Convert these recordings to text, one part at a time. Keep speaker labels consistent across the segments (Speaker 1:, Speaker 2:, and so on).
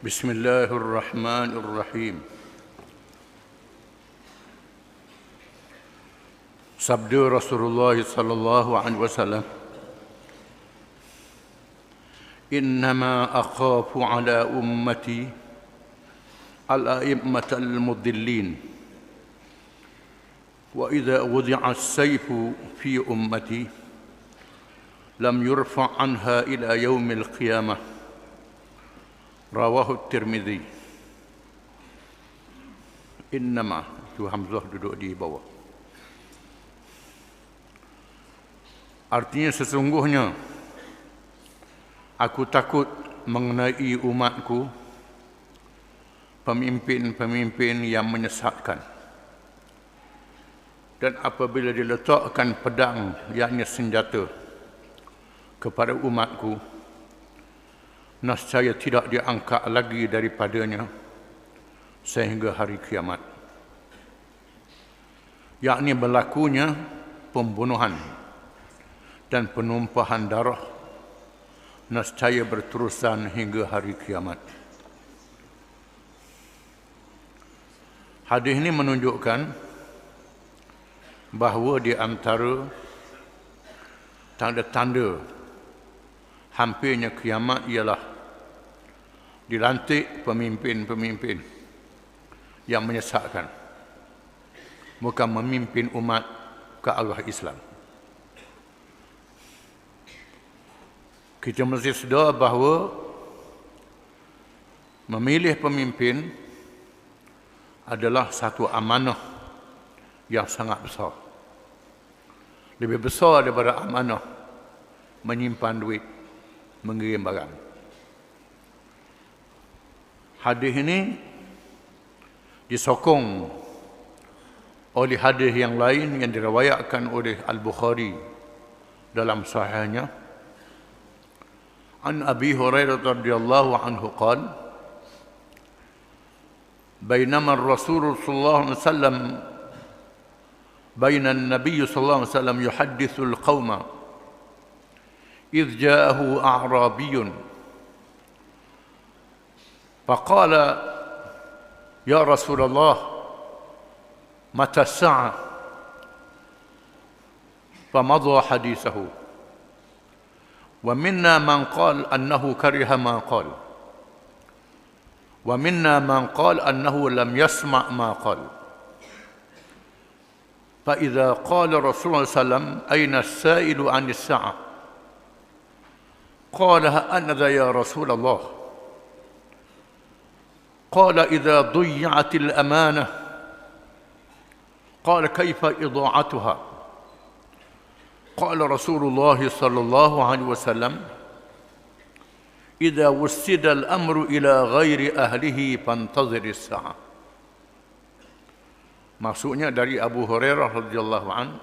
Speaker 1: بسم الله الرحمن الرحيم. Sabda Rasulullah sallallahu alaihi wasallam, "Innama akhafu ala ummati al-a'immat al-mudillin wa idza wudi'a as-sayfu fi ummati lam yurfa' anha ila yaumil qiyamah." Rawahu Tirmidzi. Innama, itu Hamzah duduk di bawah. Artinya sesungguhnya aku takut mengenai umatku pemimpin-pemimpin yang menyesatkan. Dan apabila diletakkan pedang, yakni senjata, kepada umatku, nescaya tidak diangkat lagi daripadanya sehingga hari kiamat. Yakni berlakunya pembunuhan dan penumpahan darah nescaya berterusan hingga hari kiamat. Hadis ini menunjukkan bahawa di antara tanda-tanda hampirnya kiamat ialah dilantik pemimpin-pemimpin yang menyesatkan, bukan memimpin umat ke arah Islam. Kita mesti sedar bahawa memilih pemimpin adalah satu amanah yang sangat besar. Lebih besar daripada amanah menyimpan duit, mengirim barang. Hadis ini disokong oleh hadis yang lain yang diriwayatkan oleh Al-Bukhari dalam sahihnya. An Abi Hurairah radhiyallahu anhu qala, "Bainama ar-Rasul sallallahu alaihi wasallam baina an-nabiy sallallahu alaihi wasallam yuhaddithu al-qauma idh ja'ahu a'rabiyyun فقال يا رسول الله متى الساعة فمضى حديثه ومنا من قال أنه كره ما قال ومنا من قال أنه لم يسمع ما قال فإذا قال رسول الله صلى الله عليه وسلم أين السائل عن الساعة قال أنا ذا يا رسول الله قال إذا ضيعت الأمانة قال كيف إضاعتها قال رسول الله صلى الله عليه وسلم إذا وسد الأمر إلى غير أهله فانتظر الساعة. Maksudnya dari Abu Hurairah radhiyallahu an,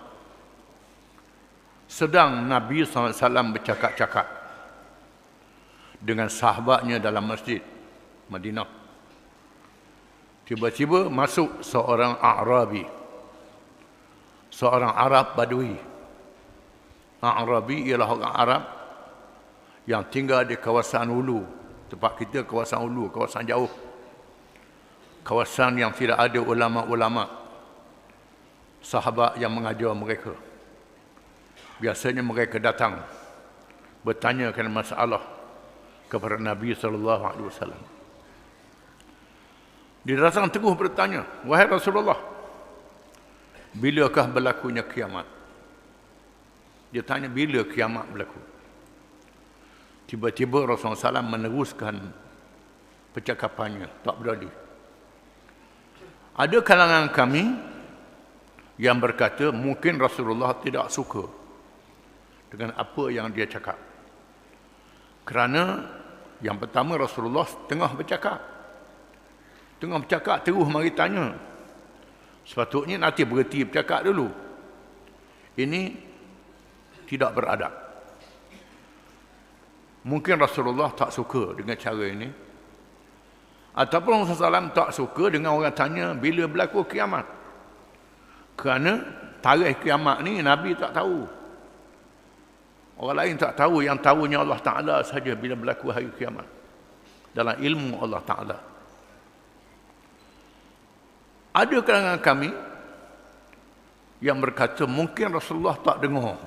Speaker 1: sedang Nabi SAW bercakap-cakap dengan sahabatnya dalam masjid Madinah. Tiba-tiba masuk seorang A'rabi, seorang Arab Badui. A'rabi ialah orang Arab yang tinggal di kawasan hulu. Tempat kita kawasan hulu, kawasan jauh. Kawasan yang tidak ada ulama-ulama, sahabat yang mengajar mereka. Biasanya mereka datang bertanyakan masalah kepada Nabi sallallahu alaihi wasallam. Dia datang teguh bertanya, "Wahai Rasulullah, bilakah berlakunya kiamat?" Dia tanya, bila kiamat berlaku? Tiba-tiba Rasulullah SAW meneruskan percakapannya, tak berhenti. Ada kalangan kami yang berkata, mungkin Rasulullah tidak suka dengan apa yang dia cakap. Kerana yang pertama, Rasulullah tengah bercakap, terus mari tanya. Sepatutnya nanti berhenti bercakap dulu. Ini tidak beradab. Mungkin Rasulullah tak suka dengan cara ini. Ataupun Rasulullah SAW tak suka dengan orang tanya bila berlaku kiamat. Kerana tarikh kiamat ni Nabi tak tahu. Orang lain tak tahu, yang tahunya Allah Ta'ala saja bila berlaku hari kiamat. dalam ilmu Allah Ta'ala. Ada kalangan kami yang berkata mungkin Rasulullah tak dengar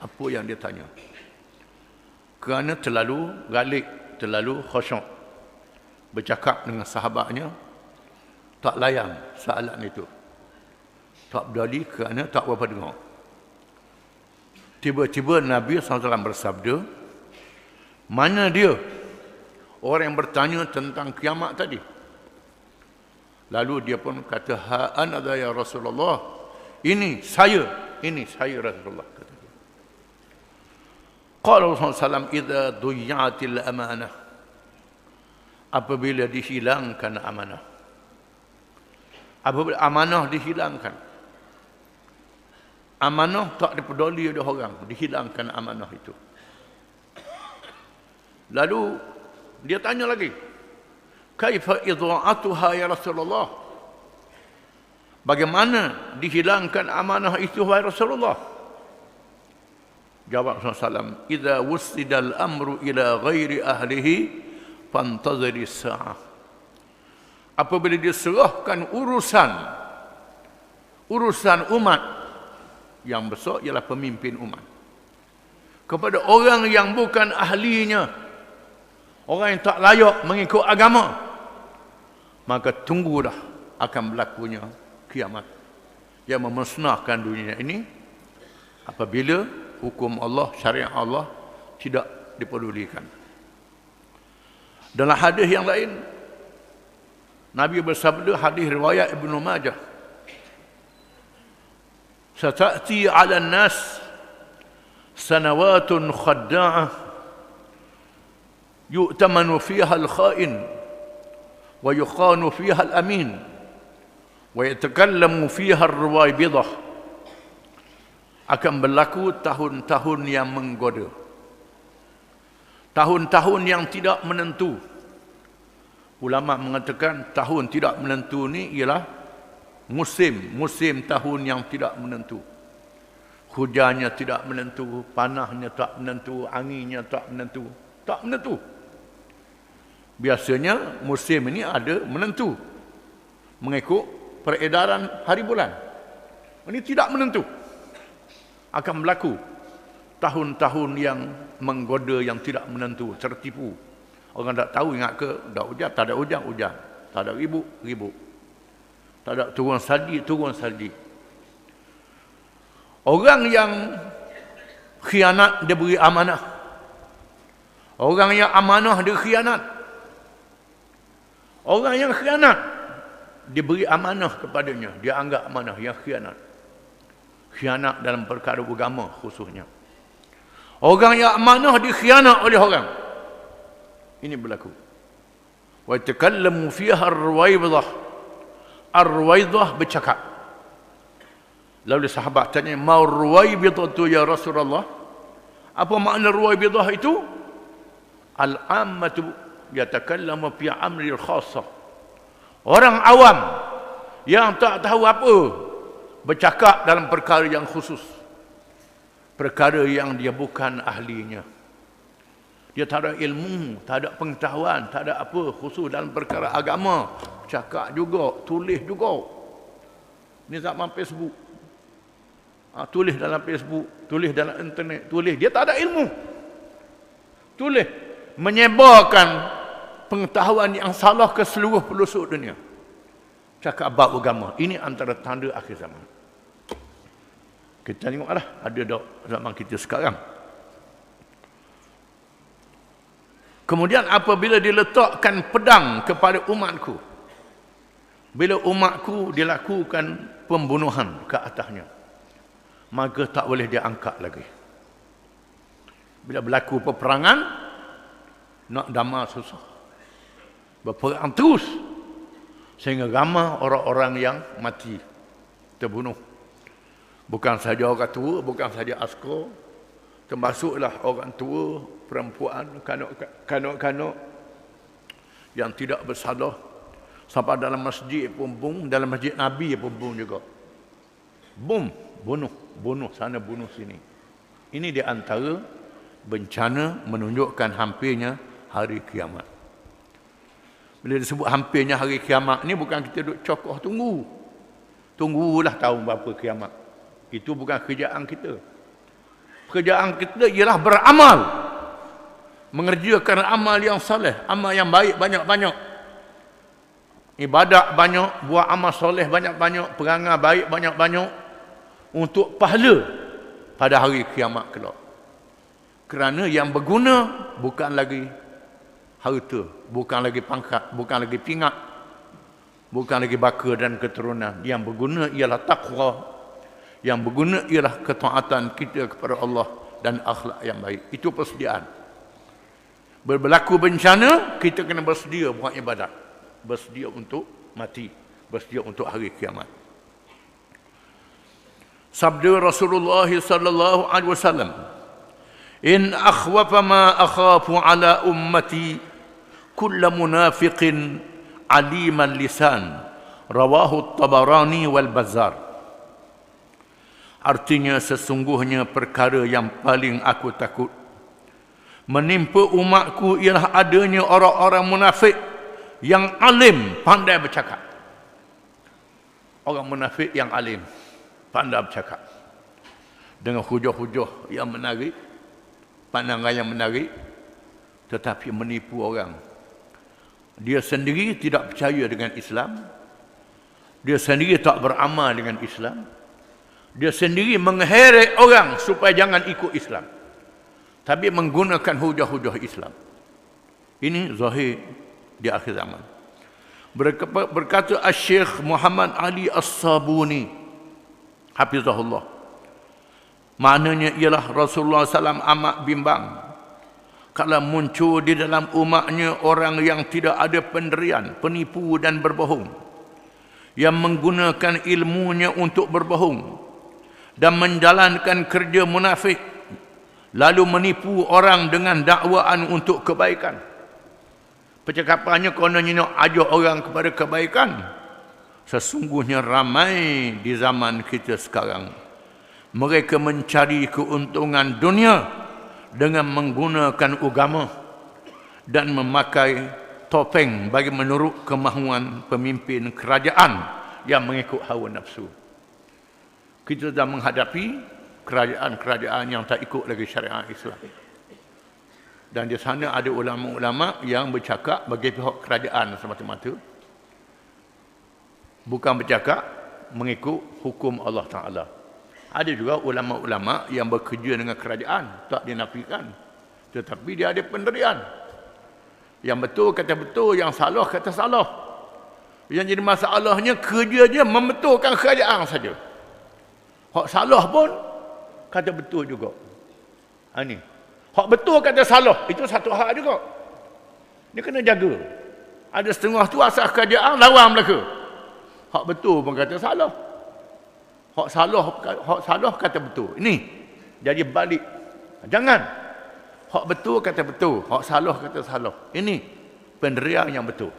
Speaker 1: apa yang dia tanya. Kerana terlalu galik, terlalu khusyuk. Bercakap dengan sahabatnya, tak layan soalan itu. Tak berdali kerana tak berapa dengar. Tiba-tiba Nabi SAW bersabda, mana dia orang yang bertanya tentang kiamat tadi? Lalu dia pun kata, ha ana ya Rasulullah, ini saya Rasulullah. Kata dia. Qala Rasulullah SAW, idza duyya'atil amanah, apabila dihilangkan amanah. Apabila amanah dihilangkan, amanah tak dipeduli oleh orang, dihilangkan amanah itu. Lalu dia tanya lagi, kaifa idha'atuha ya Rasulullah? Bagaimana dihilangkan amanah itu wahai Rasulullah? Jawab Rasulullah SAW, idza wussidal amru ila ghairi ahlihi fantaziri sa'ah. Apabila diserahkan urusan umat, yang besar ialah pemimpin umat, kepada orang yang bukan ahlinya, orang yang tak layak mengikut agama, maka tunggulah akan berlakunya kiamat yang memusnahkan dunia ini apabila hukum Allah, syariat Allah tidak dipedulikan. Dalam hadis yang lain, Nabi bersabda, hadis riwayat Ibnu Majah, sata'ti 'ala an-nas sanawatun khadda'ah yu'tamanu fiha al-kha'in wa yukhanu fiha al-amin wa yatakallamu fiha ar-ruwaybidah. Akan berlaku tahun-tahun yang menggoda, tahun-tahun yang tidak menentu. Ulama mengatakan tahun tidak menentu ni ialah musim tahun yang tidak menentu. Hujannya tidak menentu, panahnya tak menentu, anginnya tak menentu. Biasanya musim ini ada menentu mengikut peredaran hari bulan. Ini tidak menentu. Akan berlaku tahun-tahun yang menggoda, yang tidak menentu, tertipu. Orang tak tahu, ingat ke dah hujan, tak ada hujan, tak ada ribut. Tak ada turun salji. Orang yang khianat dia beri amanah. Orang yang amanah dia khianat. Orang yang khianat diberi amanah kepadanya, dia anggap amanah yang khianat. Khianat dalam perkara agama khususnya. Orang yang amanah dikhianat oleh orang. Ini berlaku. Wa takallamu fiha ar-ruwaybidah. Ar-ruwaybidah bercakap. Lalu sahabat tanya, "Ma ar-ruwaybidatu ya Rasulullah?" Apa makna ruwaybidah itu? Al-ammatu yatakallamu fi amri al-khassah. Orang awam yang tak tahu apa bercakap dalam perkara yang khusus, perkara yang dia bukan ahlinya. Dia tak ada ilmu, tak ada pengetahuan, tak ada apa khusus dalam perkara agama. Cakap juga, tulis juga. Ni zaman Facebook. Tulis dalam Facebook, tulis dalam internet, tulis. Dia tak ada ilmu. Tulis. Menyebarkan pengetahuan yang salah ke seluruh pelosok dunia. Cakap bab agama. Ini antara tanda akhir zaman. Kita tengoklah, ada dak zaman kita sekarang. Kemudian apabila diletakkan pedang kepada umatku, bila umatku dilakukan pembunuhan ke atasnya, maka tak boleh dia angkat lagi. Bila berlaku peperangan, nak damai susah. Berperang terus sehingga ramai orang-orang yang mati, terbunuh. Bukan saja orang tua, bukan saja askar, termasuklah orang tua, perempuan, kanak-kanak yang tidak bersalah. Sampai dalam masjid pun bom, dalam masjid Nabi pun bom juga. Bom, bunuh sana, bunuh sini. Ini di antara bencana menunjukkan hampirnya hari kiamat. Bila disebut hampirnya hari kiamat ni bukan kita duk cokoh tunggu. Tunggulah tahun berapa kiamat. Itu bukan kerjaan kita. Pekerjaan kita ialah beramal. Mengerjakan amal yang soleh, amal yang baik banyak-banyak. Ibadat banyak, buat amal soleh banyak-banyak, perangai baik banyak-banyak untuk pahala pada hari kiamat kelak. Kerana yang berguna bukan lagi harta, bukan lagi pangkat, bukan lagi pingat, bukan lagi baka dan keturunan. Yang berguna ialah taqwa. Yang berguna ialah ketaatan kita kepada Allah dan akhlak yang baik. Itu persediaan. Berlaku bencana, kita kena bersedia buat ibadat. Bersedia untuk mati. Bersedia untuk hari kiamat. Sabda Rasulullah sallallahu alaihi wasallam, "In akhwafa ma akhafu ala ummati kulla munafiqin aliman lisan." Rawahu Tabarani wal Bazzar. Artinya sesungguhnya perkara yang paling aku takut menimpa umatku ialah adanya orang-orang munafik yang alim, pandai bercakap. Orang munafik yang alim, pandai bercakap. Dengan hujah-hujah yang menarik, pandangan yang menarik, tetapi menipu orang. Dia sendiri tidak percaya dengan Islam. Dia sendiri tak beramal dengan Islam. Dia sendiri mengheret orang supaya jangan ikut Islam. Tapi menggunakan hujah-hujah Islam. Ini zahir di akhir zaman. Berkata Syekh Muhammad Ali As-Sabuni, hafizahullah, maknanya ialah Rasulullah SAW amat bimbang kalau muncul di dalam umatnya orang yang tidak ada pendirian, penipu dan berbohong, yang menggunakan ilmunya untuk berbohong dan menjalankan kerja munafik, lalu menipu orang dengan dakwaan untuk kebaikan. Percakapannya kononnya nak ajak orang kepada kebaikan. Sesungguhnya ramai di zaman kita sekarang mereka mencari keuntungan dunia dengan menggunakan agama dan memakai topeng bagi menurut kemahuan pemimpin kerajaan yang mengikut hawa nafsu. Kita sedang menghadapi kerajaan-kerajaan yang tak ikut lagi syariat Islam. Dan di sana ada ulama-ulama yang bercakap bagi pihak kerajaan semata-mata. Bukan bercakap mengikut hukum Allah Ta'ala. Ada juga ulama-ulama yang bekerja dengan kerajaan, tak dinafikan. Tetapi dia ada pendirian. Yang betul kata betul, yang salah kata salah. Yang jadi masalahnya kerjanya membetulkan kerajaan saja. Hak salah pun kata betul juga. Ini. Hak betul kata salah, itu satu hak juga. Dia kena jaga. Ada setengah tu asal kerajaan lawan mereka. Hak betul pun kata salah. Hak salah kata betul. Ini jadi balik. Jangan. Hak betul kata betul, hak salah kata salah. Ini pendirian yang betul.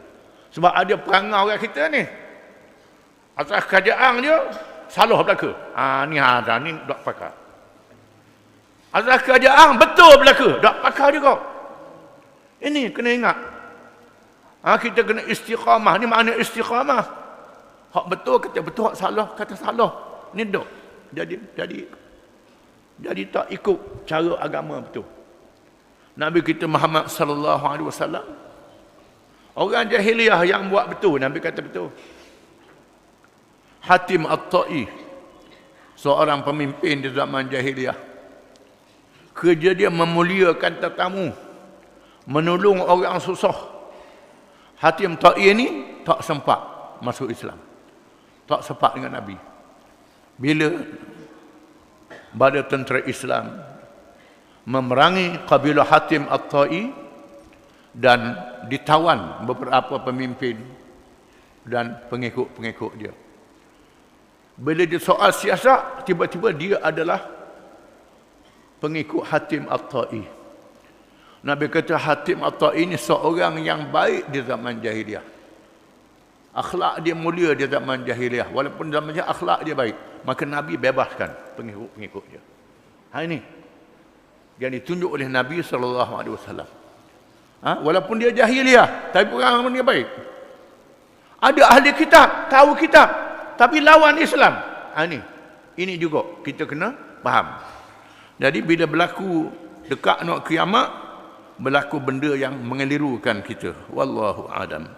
Speaker 1: Sebab ada perangai orang kita ni. Asal kerajaan dia salah belaka. Ni ada ni tak pakar. Asal kerajaan betul belaka, tak pakar juga. Ini kena ingat. Kita kena istiqamah. Ni makna istiqamah. Hak betul kata betul, hak salah kata salah. Ni dok. Jadi tak ikut cara agama betul. Nabi kita Muhammad sallallahu alaihi wasallam, orang jahiliyah yang buat betul, Nabi kata betul. Hatim At-Tai, seorang pemimpin di zaman jahiliyah, kerja dia memuliakan tetamu, menolong orang susah. Hatim At-Tai ni tak sempat masuk Islam, tak sempat dengan Nabi. Bila bala tentera Islam memerangi kabilah Hatim At-Tai dan ditawan beberapa pemimpin dan pengikut-pengikut dia. Bila dia soal siasat, tiba-tiba dia adalah pengikut Hatim At-Tai. Nabi kata Hatim At-Tai ini seorang yang baik di zaman jahiliyah. Akhlak dia mulia di zaman jahiliyah. Walaupun zaman jahiliyah akhlak dia baik, maka Nabi bebaskan pengikut-pengikut dia. Ini yang ditunjuk oleh Nabi SAW. Walaupun dia jahiliah, tapi orang dia baik. Ada ahli kitab, tahu kitab, tapi lawan Islam. Ini juga kita kena faham. Jadi bila berlaku dekat nak kiamat, berlaku benda yang mengelirukan kita. Wallahu a'lam.